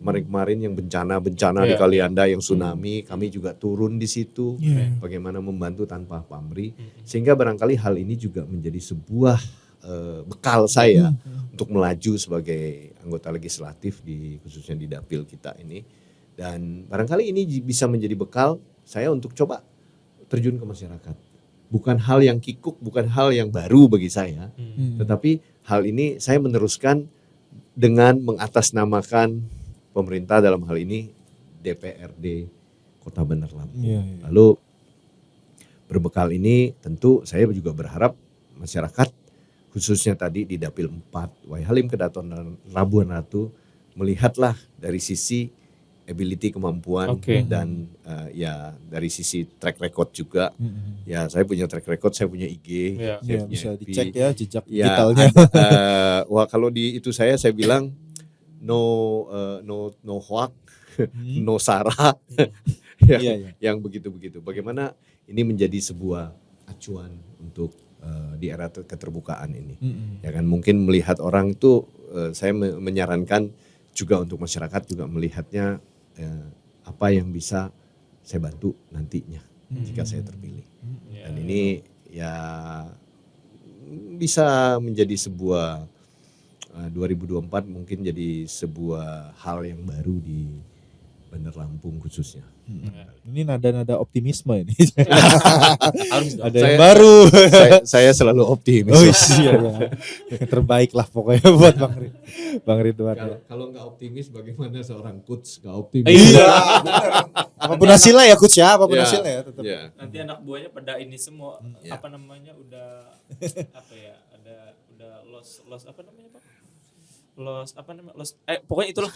kemarin-kemarin yang bencana di Kalianda, yang tsunami, kami juga turun di situ, bagaimana membantu tanpa pamrih, sehingga barangkali hal ini juga menjadi sebuah bekal saya untuk melaju sebagai anggota legislatif khususnya di dapil kita ini, dan barangkali ini bisa menjadi bekal saya untuk coba terjun ke masyarakat. Bukan hal yang kikuk, bukan hal yang baru bagi saya, tetapi hal ini saya meneruskan dengan mengatasnamakan pemerintah, dalam hal ini DPRD Kota Bandar Lampung. Lalu berbekal ini tentu saya juga berharap masyarakat khususnya tadi di Dapil 4 Wai Halim, Kedaton dan Labuan Ratu melihatlah dari sisi ability, kemampuan, dan ya dari sisi track record juga. Ya saya punya track record, saya punya IG, saya punya bisa FB. dicek ya jejak digitalnya. Wah kalau di itu saya bilang no hoax, no sara, yang begitu-begitu. Bagaimana ini menjadi sebuah acuan untuk di era keterbukaan ini. Ya kan mungkin melihat orang itu, saya menyarankan juga untuk masyarakat juga melihatnya apa yang bisa saya bantu nantinya jika saya terpilih. Dan ini ya bisa menjadi sebuah 2024 mungkin jadi sebuah hal yang baru di Bandar Lampung khususnya. Ini nada-nada optimisme ini. Harus dong. Ada yang baru. Saya selalu optimis. Oh iya. Yang terbaik lah pokoknya buat Bang Ridwan. Kalau nggak optimis, bagaimana seorang coach nggak optimis? Iya, benar. Apapun hasilnya ya coach ya, apapun hasilnya ya tetap. Ya. Nanti anak buahnya pada ini semua apa namanya udah apa ya, udah loss apa namanya Pak? Loss pokoknya itulah.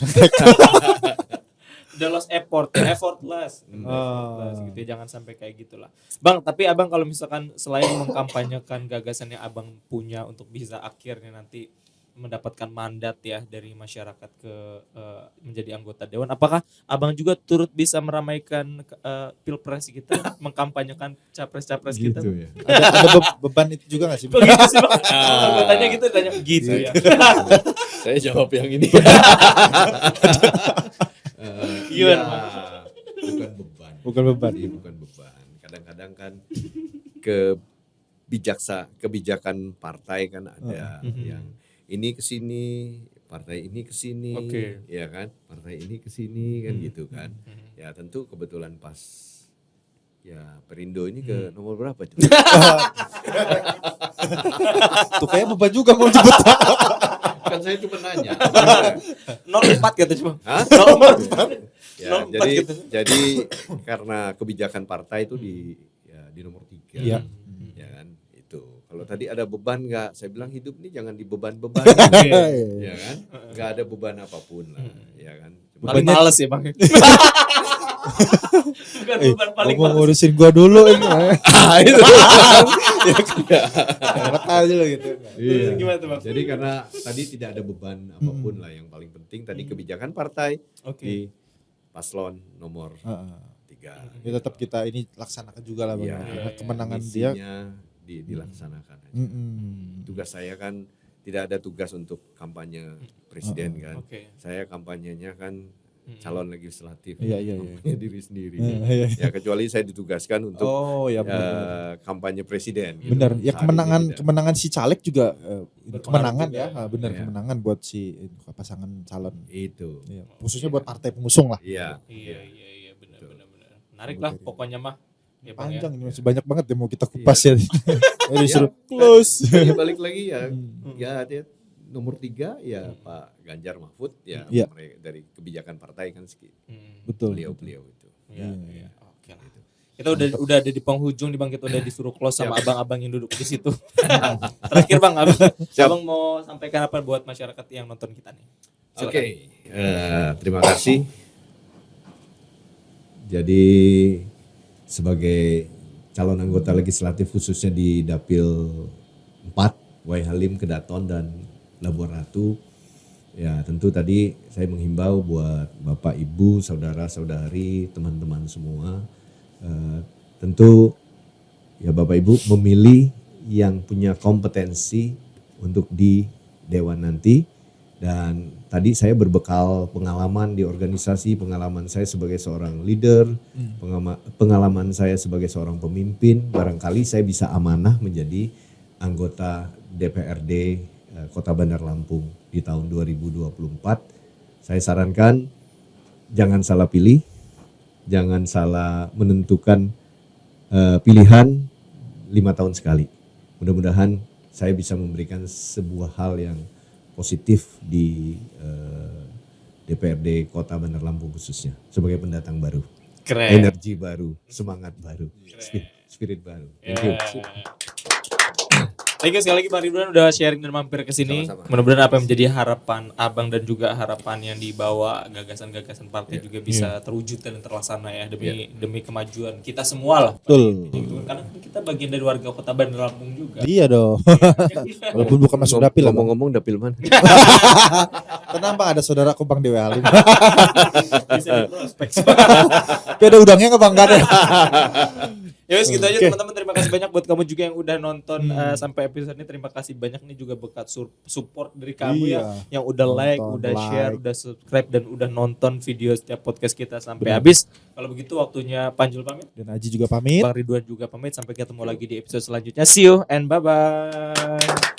Udah lost effortless gitu ya, jangan sampai kayak gitulah Bang. Tapi Abang kalau misalkan selain mengkampanyekan gagasan yang Abang punya untuk bisa akhirnya nanti mendapatkan mandat ya dari masyarakat ke menjadi anggota dewan, apakah Abang juga turut bisa meramaikan pilpres kita, mengkampanyekan capres-capres kita? Gitu ya. Ada beban itu juga nggak sih? Kok gitu sih Bang? Kalau tanya gitu tanya gitu ya. Saya jawab yang ini. Iya, bukan beban. Bukan beban. Kadang-kadang kan kebijakan partai kan ada yang ini ke sini, partai ini ke sini, ya kan? Partai ini ke sini kan gitu kan. Ya tentu kebetulan pas ya Perindo ini ke nomor berapa tuh? Tuh kayak beban juga mau jemput. Kan saya cuma nanya. 04 kata cuma. Hah? 04. Ya, 04 gitu. jadi karena kebijakan partai itu di nomor 3. Iya. Ya kan itu. Kalau tadi ada beban nggak? Saya bilang hidup ini jangan dibeban-beban. Ya kan? Nggak ada beban apapun lah. Ya kan? Paling males ya Bang. Bukan beban paling Mau males. ngurusin gua dulu ini. Itu. Enak aja lah gitu. Iya. Gimana tuh Bang? Jadi karena tadi tidak ada beban apapun lah, yang paling penting tadi kebijakan partai Oke. di paslon nomor 3. Ya tetap kita ini laksanakan juga lah Bang. Iya, Kemenangan dia. misinya dilaksanakan aja. Mm-mm. Tugas saya kan tidak ada tugas untuk kampanye presiden kan. Oke. Saya kampanyenya kan calon legislatif, Iya. kampanye diri sendiri. Iya. Ya kecuali saya ditugaskan untuk Oh ya benar. kampanye presiden. gitu. Benar. Ya Saat ini tidak. kemenangan si caleg juga Berpengaruh kemenangan juga. ya. Benar Iya. kemenangan buat si pasangan calon. Itu. Iya. Khususnya buat partai pengusung lah. Iya. Iya benar. Menarik lah pokoknya mah. Ya, Bang, Panjang ya. ini masih banyak banget yang mau kita kupas ya. Jadi disuruh Ya. close. Jadi balik lagi ya dia nomor 3 ya Pak Ganjar Mahfud ya Iya. dari kebijakan partai kan Betul. beliau itu. Iya. Oke lah. Kita udah ada di penghujung nih Bang, kita udah disuruh close sama abang-abang yang duduk di situ. Terakhir Bang, abang mau sampaikan apa buat masyarakat yang nonton kita nih? Oke, terima kasih. Jadi sebagai calon anggota legislatif khususnya di Dapil 4, Wai Halim, Kedaton dan Labuan Ratu, ya tentu tadi saya menghimbau buat Bapak, Ibu, saudara-saudari, teman-teman semua, tentu ya Bapak Ibu memilih yang punya kompetensi untuk di Dewan nanti. Dan tadi saya berbekal pengalaman di organisasi, pengalaman saya sebagai seorang leader, pengalaman saya sebagai seorang pemimpin, barangkali saya bisa amanah menjadi anggota DPRD Kota Bandar Lampung di tahun 2024. Saya sarankan jangan salah pilih, jangan salah menentukan pilihan 5 tahun sekali. Mudah-mudahan saya bisa memberikan sebuah hal yang positif di DPRD Kota Bandar Lampung khususnya sebagai pendatang baru, Keren. energi baru, semangat baru, spirit baru. Thank you. Thank you sekali lagi Bang Ridwan udah sharing dan mampir ke sini. Sama-sama. Mudah-mudahan apa yang menjadi harapan Abang dan juga harapan yang dibawa gagasan-gagasan partai juga bisa terwujud dan terlaksana ya demi kemajuan kita semua lah. Betul. Gitu. Karena kita bagian dari warga Kota Bandar Lampung juga. Iya dong. Walaupun bukan masuk dapil lah. Bang. Ngomong-ngomong dapil mana? Tenang Bang, ada saudaraku Bang Dewa Halim. Bisa diprospek. Tapi ada udangnya nggak Bang? Nggak ada. Ya wes gitu aja teman-teman, terima kasih banyak buat kamu juga yang udah nonton sampai episode ini. Terima kasih banyak nih juga berkat support dari kamu Iya. yang udah like, Nonton, udah share, like. udah subscribe dan udah nonton video setiap podcast kita sampai habis. Kalau begitu waktunya Panjul pamit, Dan Aji juga pamit. Bang Ridwan juga pamit, sampai ketemu lagi di episode selanjutnya. See you and bye bye.